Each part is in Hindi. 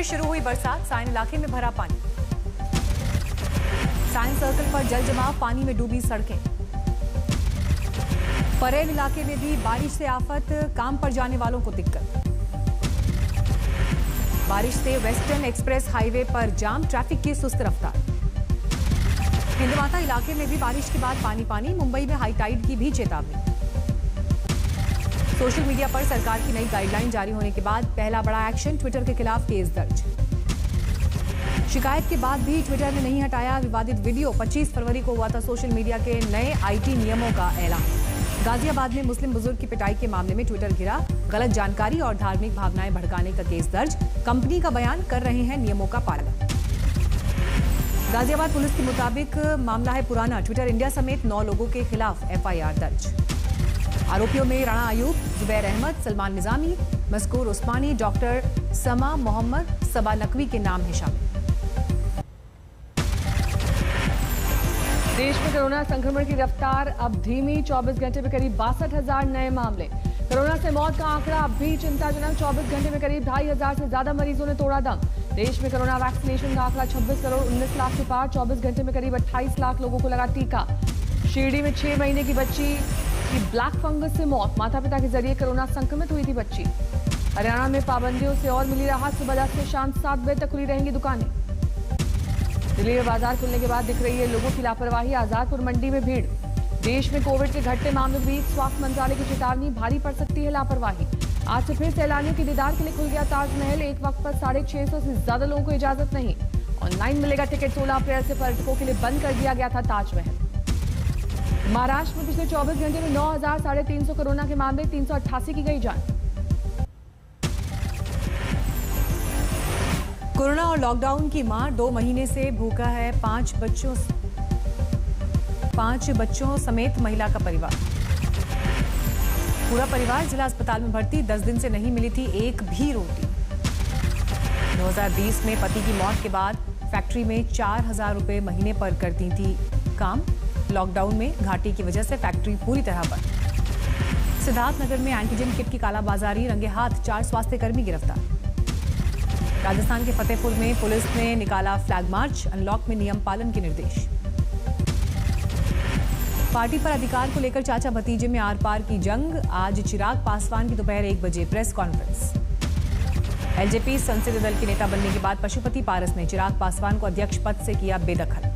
फिर शुरू हुई बरसात, साइन इलाके में भरा पानी। साइन सर्कल पर जल जमाव, पानी में डूबी सड़कें। परेल इलाके में भी बारिश से आफत, काम पर जाने वालों को दिक्कत। बारिश से वेस्टर्न एक्सप्रेस हाईवे पर जाम, ट्रैफिक की सुस्त रफ्तार। हिंदमाता इलाके में भी बारिश के बाद पानी पानी, मुंबई में हाई टाइड की भी चेतावनी। सोशल मीडिया पर सरकार की नई गाइडलाइन जारी होने के बाद पहला बड़ा एक्शन, ट्विटर के खिलाफ केस दर्ज। शिकायत के बाद भी ट्विटर ने नहीं हटाया विवादित वीडियो। 25 फरवरी को हुआ था सोशल मीडिया के नए आईटी नियमों का ऐलान। गाजियाबाद में मुस्लिम बुजुर्ग की पिटाई के मामले में ट्विटर घिरा, गलत जानकारी और धार्मिक भावनाएं भड़काने का केस दर्ज। कंपनी का बयान, कर रहे हैं नियमों का पालन। गाजियाबाद पुलिस के मुताबिक मामला है पुराना, ट्विटर इंडिया समेत 9 लोगों के खिलाफ FIR दर्ज। आरोपियों में राणा अयूब, जुबैर अहमद, सलमान निजामी, मस्कूर उस्मानी, डॉक्टर समा मोहम्मद, सबा नकवी के नाम है शामिल। देश में कोरोना संक्रमण की रफ्तार अब धीमी, 24 घंटे में करीब 62,000 नए मामले। कोरोना से मौत का आंकड़ा अब भी चिंताजनक, 24 घंटे में करीब 2,500 से ज्यादा मरीजों ने तोड़ा दम। देश में कोरोना वैक्सीनेशन का आंकड़ा 26 करोड़ 19 लाख के पार, 24 घंटे में करीब 28 लाख लोगों को लगा टीका। शिरडी में 6 महीने की बच्ची की ब्लैक फंगस से मौत, माता पिता के जरिए कोरोना संक्रमित हुई थी बच्ची। हरियाणा में पाबंदियों से और मिली राहत, सुबह 10 से शाम 7 बजे तक खुली रहेंगी दुकानें। दिल्ली में बाजार खुलने के बाद दिख रही है लोगों की लापरवाही, आजादपुर मंडी में भीड़। देश में कोविड के घटते मामलों के बीच स्वास्थ्य मंत्रालय की चेतावनी, भारी पड़ सकती है लापरवाही। आज से फिर सैलानियों के दीदार के लिए खुल गया ताजमहल, एक वक्त पर 650 से ज्यादा लोगों को इजाजत नहीं। ऑनलाइन मिलेगा टिकट, 16 अप्रैल से पर्यटकों के लिए बंद कर दिया गया था ताजमहल। महाराष्ट्र में पिछले 24 घंटे में 9,350 कोरोना के मामले, 388 की गई जान। कोरोना और लॉकडाउन की मां 2 महीने से भूखा है 5 बच्चों समेत महिला का परिवार। पूरा परिवार जिला अस्पताल में भर्ती, 10 दिन से नहीं मिली थी एक भी रोटी। 2020 में पति की मौत के बाद फैक्ट्री में 4,000 रुपए महीने पर करती थी काम। लॉकडाउन में घाटी की वजह से फैक्ट्री पूरी तरह बंद। सिद्धार्थनगर में एंटीजन किट की कालाबाजारी, रंगे हाथ 4 स्वास्थ्यकर्मी गिरफ्तार। राजस्थान के फतेहपुर में पुलिस ने निकाला फ्लैग मार्च, अनलॉक में नियम पालन के निर्देश। पार्टी पर अधिकार को लेकर चाचा भतीजे में आर पार की जंग, आज चिराग पासवान की दोपहर 1 बजे प्रेस कॉन्फ्रेंस। LJP संसदीय दल के नेता बनने के बाद पशुपति पारस ने चिराग पासवान को अध्यक्ष पद से किया बेदखल।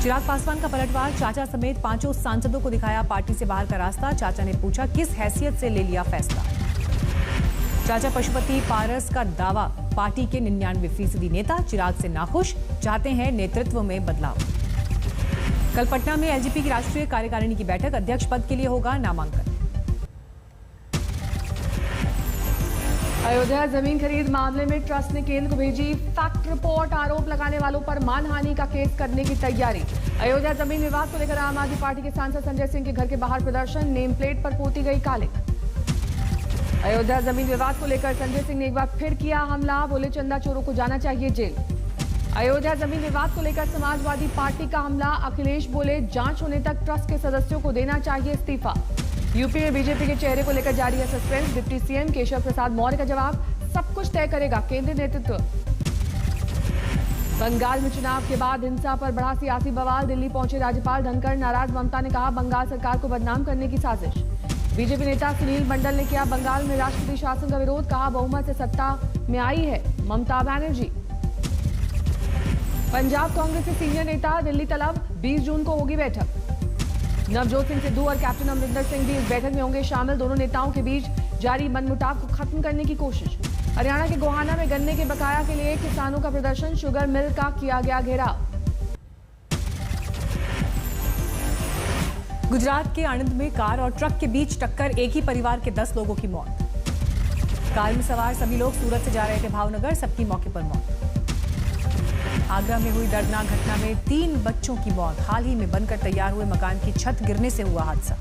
चिराग पासवान का पलटवार, चाचा समेत 5 सांसदों को दिखाया पार्टी से बाहर का रास्ता। चाचा ने पूछा किस हैसियत से ले लिया फैसला। चाचा पशुपति पारस का दावा, पार्टी के 99% नेता चिराग से नाखुश, चाहते हैं नेतृत्व में बदलाव। कल पटना में LJP की राष्ट्रीय कार्यकारिणी की बैठक, अध्यक्ष पद के लिए होगा नामांकन। अयोध्या जमीन खरीद मामले में ट्रस्ट ने केंद्र को भेजी फैक्ट रिपोर्ट, आरोप लगाने वालों पर मानहानि का केस करने की तैयारी। अयोध्या जमीन विवाद को लेकर आम आदमी पार्टी के सांसद संजय सिंह के घर के बाहर प्रदर्शन, नेम प्लेट पर पोती गई कालिक। अयोध्या जमीन विवाद को लेकर संजय सिंह ने एक बार फिर किया हमला, बोले चंदा चोरों को जाना चाहिए जेल। अयोध्या जमीन विवाद को लेकर समाजवादी पार्टी का हमला, अखिलेश बोले जांच होने तक ट्रस्ट के सदस्यों को देना चाहिए इस्तीफा। यूपी में बीजेपी के चेहरे को लेकर जारी है suspense, deputy CM Keshav Prasad Maurya का जवाब, सब कुछ तय करेगा केंद्रीय नेतृत्व। बंगाल में चुनाव के बाद हिंसा पर बढ़ा सियासी बवाल, दिल्ली पहुंचे राज्यपाल धनखड़, नाराज ममता ने कहा बंगाल सरकार को बदनाम करने की साजिश। बीजेपी नेता सुनील मंडल ने किया बंगाल में राष्ट्रपति शासन का विरोध, कहा बहुमत से सत्ता में आई है ममता बनर्जी। पंजाब कांग्रेस के सीनियर नेता दिल्ली तलब, 20 जून को होगी बैठक। नवजोत सिंह सिद्धू और कैप्टन अमरिंदर सिंह भी इस बैठक में होंगे शामिल, दोनों नेताओं के बीच जारी मनमुटाव को खत्म करने की कोशिश। हरियाणा के गोहाना में गन्ने के बकाया के लिए किसानों का प्रदर्शन, शुगर मिल का किया गया घेराव। गुजरात के आणंद में कार और ट्रक के बीच टक्कर, एक ही परिवार के 10 लोगों की मौत। कार में सवार सभी लोग सूरत से जा रहे थे भावनगर, सबकी मौके पर मौत। आगरा में हुई दर्दनाक घटना में 3 बच्चों की मौत, हाल ही में बनकर तैयार हुए मकान की छत गिरने से हुआ हादसा।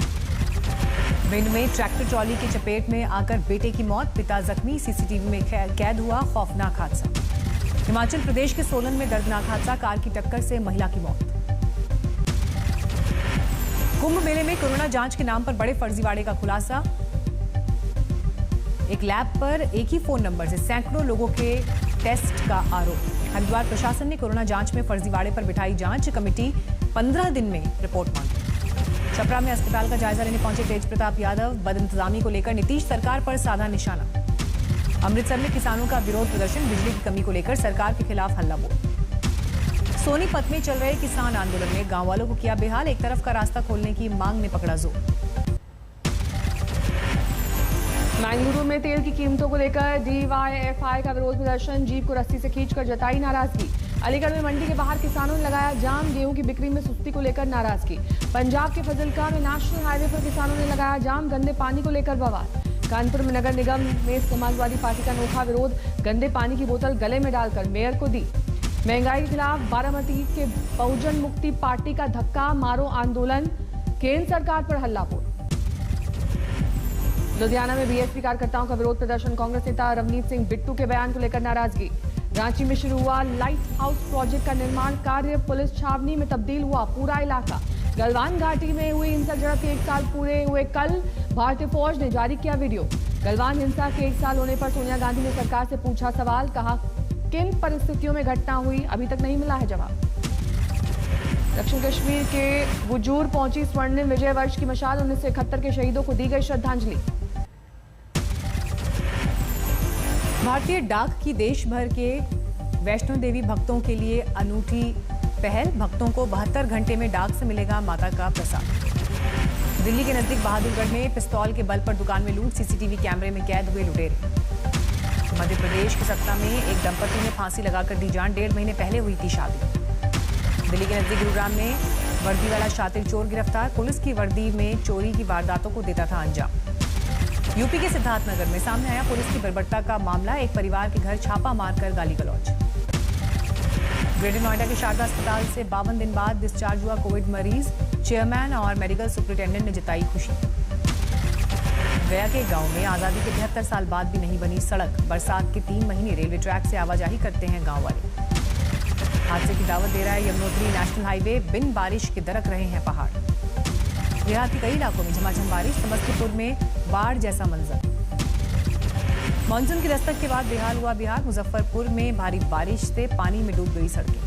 भिंड में ट्रैक्टर ट्रॉली की चपेट में आकर बेटे की मौत, पिता जख्मी, सीसीटीवी में कैद हुआ खौफनाक हादसा। हिमाचल प्रदेश के सोलन में दर्दनाक हादसा, कार की टक्कर से महिला की मौत। कुंभ मेले में कोरोना जांच के नाम पर बड़े फर्जीवाड़े का खुलासा। एक लैब पर एक ही फोन नंबर से सैकड़ों लोगों के टेस्ट का आरोप। हरिद्वार प्रशासन ने कोरोना जांच में फर्जीवाड़े पर बिठाई जांच कमेटी, 15 दिन में रिपोर्ट मांगी। छपरा में अस्पताल का जायजा लेने पहुंचे तेज प्रताप यादव, बदइंतजामी को लेकर नीतीश सरकार पर साधा निशाना। अमृतसर में किसानों का विरोध प्रदर्शन, बिजली की कमी को लेकर सरकार के खिलाफ हल्ला बोल। सोनीपत में चल रहे किसान आंदोलन में गांव वालों को किया बेहाल, एक तरफ का रास्ता खोलने की मांग ने पकड़ा जोर। बेंगलुरु में तेल की कीमतों को लेकर डीवाईएफआई का विरोध प्रदर्शन, जीप को रस्सी से खींचकर जताई नाराजगी। अलीगढ़ में मंडी के बाहर किसानों ने लगाया जाम, गेहूं की बिक्री में सुस्ती को लेकर नाराजगी। पंजाब के फजलका में नेशनल हाईवे पर किसानों ने लगाया जाम, गंदे पानी को लेकर बवाल। कानपुर में नगर निगम में समाजवादी पार्टी का अनोखा विरोध, गंदे पानी की बोतल गले में डालकर मेयर को दी। महंगाई के खिलाफ बारामती के बहुजन मुक्ति पार्टी का धक्का मारो आंदोलन, केंद्र सरकार पर हल्ला बोल। लुधियाना में बीएसपी कार्यकर्ताओं का विरोध प्रदर्शन, कांग्रेस नेता रवनीत सिंह बिट्टू के बयान को लेकर नाराजगी। रांची में शुरू हुआ लाइट हाउस प्रोजेक्ट का निर्माण कार्य, पुलिस छावनी में तब्दील हुआ पूरा इलाका। गलवान घाटी में हुई हिंसक झड़प के 1 साल पूरे हुए कल, भारतीय फौज ने जारी किया वीडियो। गलवान हिंसा के 1 साल होने पर सोनिया गांधी ने सरकार से पूछा सवाल, कहा किन परिस्थितियों में घटना हुई, अभी तक नहीं मिला है जवाब। दक्षिण कश्मीर के गुजूर पहुंची स्वर्णिम विजय वर्ष की मशाल, 1971 के शहीदों को दी गई श्रद्धांजलि। भारतीय डाक की देश भर के वैष्णो देवी भक्तों के लिए अनूठी पहल, भक्तों को 72 घंटे में डाक से मिलेगा माता का प्रसाद। दिल्ली के नजदीक बहादुरगढ़ में पिस्तौल के बल पर दुकान में लूट, सीसीटीवी कैमरे में कैद हुए लुटेरे। मध्य प्रदेश के सतना में एक दंपति ने फांसी लगाकर दी जान, 1.5 महीने पहले हुई थी शादी। दिल्ली के नजदीक गुरुग्राम में वर्दी वाला शातिर चोर गिरफ्तार, पुलिस की वर्दी में चोरी की वारदातों को देता था अंजाम। यूपी के सिद्धार्थनगर में सामने आया पुलिस की बर्बरता का मामला, एक परिवार के घर छापा मारकर गाली गलौज। ग्रेटर नोएडा के शारदा अस्पताल से 52 दिन बाद डिस्चार्ज हुआ कोविड मरीज, चेयरमैन और मेडिकल सुपरिटेंडेंट ने जताई खुशी। गया के गांव में आजादी के 73 साल बाद भी नहीं बनी सड़क, बरसात के 3 महीने रेलवे ट्रैक से आवाजाही करते हैं गांव वाले। हादसे की दावत दे रहा है यमुनोत्री नेशनल हाईवे, बिन बारिश के दरक रहे हैं पहाड़। देहात के कई इलाकों में झमाझम बारिश, समस्तीपुर में बाढ़ जैसा मंजर। मानसून की दस्तक के बाद बेहाल हुआ बिहार, मुजफ्फरपुर में भारी बारिश से पानी में डूब गई सड़कें।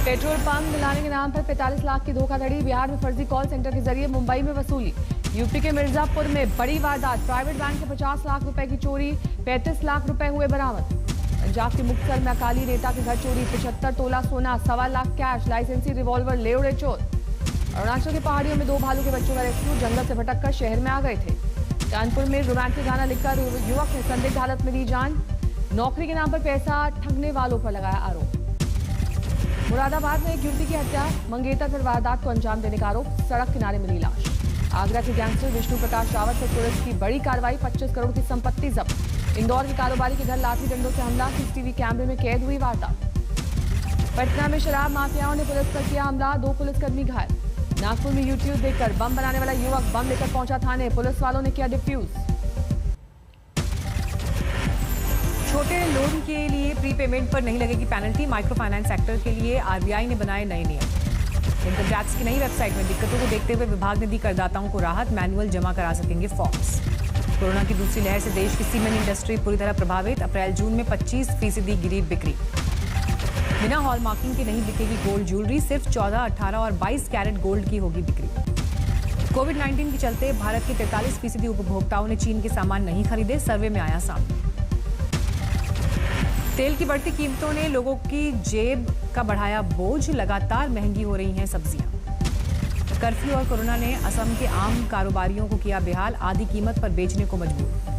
पेट्रोल पंप दिलाने के नाम पर 45 लाख की धोखाधड़ी, बिहार में फर्जी कॉल सेंटर के जरिए मुंबई में वसूली। यूपी के मिर्जापुर में बड़ी वारदात, प्राइवेट बैंक के 50 लाख रुपए की चोरी, 35 लाख रुपए हुए बरामद। पंजाब के मुक्तसर में अकाली नेता के घर चोरी, 75 तोला सोना, 1.25 लाख कैश, लाइसेंसी रिवॉल्वर ले उड़े चोर। अरुणाचल के पहाड़ियों में 2 भालू के बच्चों का रेस्क्यू, जंगल से भटककर शहर में आ गए थे। कानपुर में रोमांटिक गाना लिखकर युवक ने संदिग्ध हालत में दी जान, नौकरी के नाम पर पैसा ठगने वालों पर लगाया आरोप। मुरादाबाद में एक युवती की हत्या, मंगेतर पर वारदात को अंजाम देने का आरोप, सड़क किनारे मिली लाश। आगरा के गैंगस्टर विष्णु प्रकाश रावत पर पुलिस की बड़ी कार्रवाई, 25 करोड़ की संपत्ति जब्त। इंदौर के कारोबारी के घर लाठी डंडों से हमला, सीसीटीवी कैमरे में कैद हुई वारदात। पटना में शराब माफियाओं ने पुलिस पर किया हमला, 2 पुलिसकर्मी घायल। नागपुर में यूट्यूब देखकर बम बनाने वाला युवक बम लेकर पहुंचा थाने, पुलिस वालों ने किया डिफ्यूज। छोटे लोन के लिए प्री पेमेंट पर नहीं लगेगी पेनल्टी, माइक्रो फाइनेंस सेक्टर के लिए आरबीआई ने बनाए नए नियम। इनकम टैक्स की नई वेबसाइट में दिक्कतों को देखते हुए विभाग ने दी करदाताओं को राहत, मैनुअल जमा करा सकेंगे फॉर्म्स। कोरोना की दूसरी लहर से देश की सीमेंट इंडस्ट्री पूरी तरह प्रभावित, अप्रैल-जून में 25% गिरी बिक्री। बिना हॉलमार्किंग के नहीं बिकेगी गोल्ड ज्वेलरी, सिर्फ 14, 18 और 22 कैरेट गोल्ड की होगी बिक्री। कोविड-19 के चलते भारत के 43% उपभोक्ताओं ने चीन के सामान नहीं खरीदे, सर्वे में आया सामने। तेल की बढ़ती कीमतों ने लोगों की जेब का बढ़ाया बोझ, लगातार महंगी हो रही हैं सब्जियां। कर्फ्यू और कोरोना ने असम के आम कारोबारियों को किया बेहाल, आधी कीमत पर बेचने को मजबूर।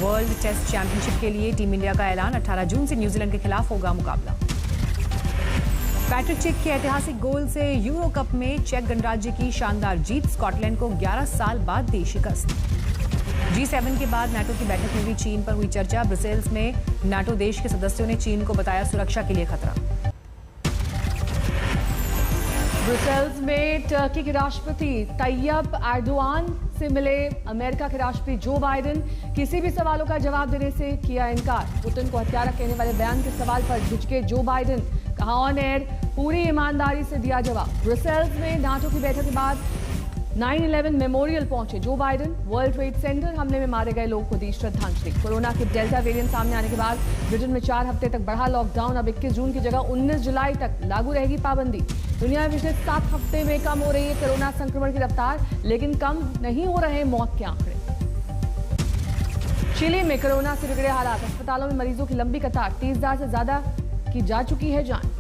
वर्ल्ड टेस्ट चैंपियनशिप के लिए टीम इंडिया का ऐलान, 18 जून से न्यूजीलैंड के खिलाफ होगा मुकाबला। पैट्रिक चिक के ऐतिहासिक गोल से यूरो कप में चेक गणराज्य की शानदार जीत, स्कॉटलैंड को 11 साल बाद दी शिकस्त। G7 के बाद नाटो की बैठक में भी चीन पर हुई चर्चा, ब्रुसेल्स में नाटो देश के सदस्यों ने चीन को बताया सुरक्षा के लिए खतरा। ब्रुसेल्स में टर्की के राष्ट्रपति तैयब एर्दोआन से मिले अमेरिका के राष्ट्रपति जो बाइडेन, किसी भी सवालों का जवाब देने से किया इनकार। पुतिन को हत्यारा कहने वाले बयान के सवाल पर झिझके जो बाइडेन, कहा ऑन एयर पूरी ईमानदारी से दिया जवाब। ब्रुसेल्स में नाटो की बैठक के बाद 9/11 मेमोरियल पहुंचे Joe Biden. World trade centre हमले में मारे गए लोगों को दी श्रद्धांजलि। कोरोना के डेल्टा वेरिएंट सामने आने के बाद ब्रिटेन में 4 हफ्ते तक बढ़ा लॉकडाउन। अब 21 जून की जगह 19 जुलाई तक लागू रहेगी पाबंदी। दुनिया में पिछले 7 हफ्ते में कम हो रही है कोरोना संक्रमण की रफ्तार, लेकिन कम नहीं हो रहे मौत के आंकड़े। चिली में कोरोना से बिगड़े हालात, अस्पतालों में मरीजों की लंबी कतार, 30,000 से ज्यादा की जा चुकी है जान।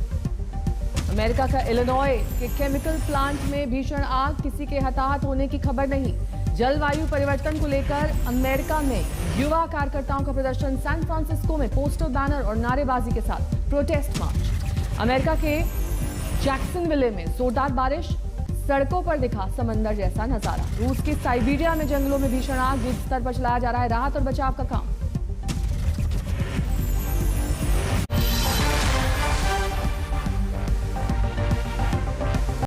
अमेरिका का इलिनॉय के केमिकल प्लांट में भीषण आग, किसी के हताहत होने की खबर नहीं। जलवायु परिवर्तन को लेकर अमेरिका में युवा कार्यकर्ताओं का प्रदर्शन। सैन फ्रांसिस्को में पोस्टर, बैनर और नारेबाजी के साथ प्रोटेस्ट मार्च। अमेरिका के जैक्सनविले में जोरदार बारिश, सड़कों पर दिखा समंदर जैसा नजारा। रूस के साइबेरिया में जंगलों में भीषण आग, युद्ध स्तर पर चलाया जा रहा है राहत और बचाव का काम।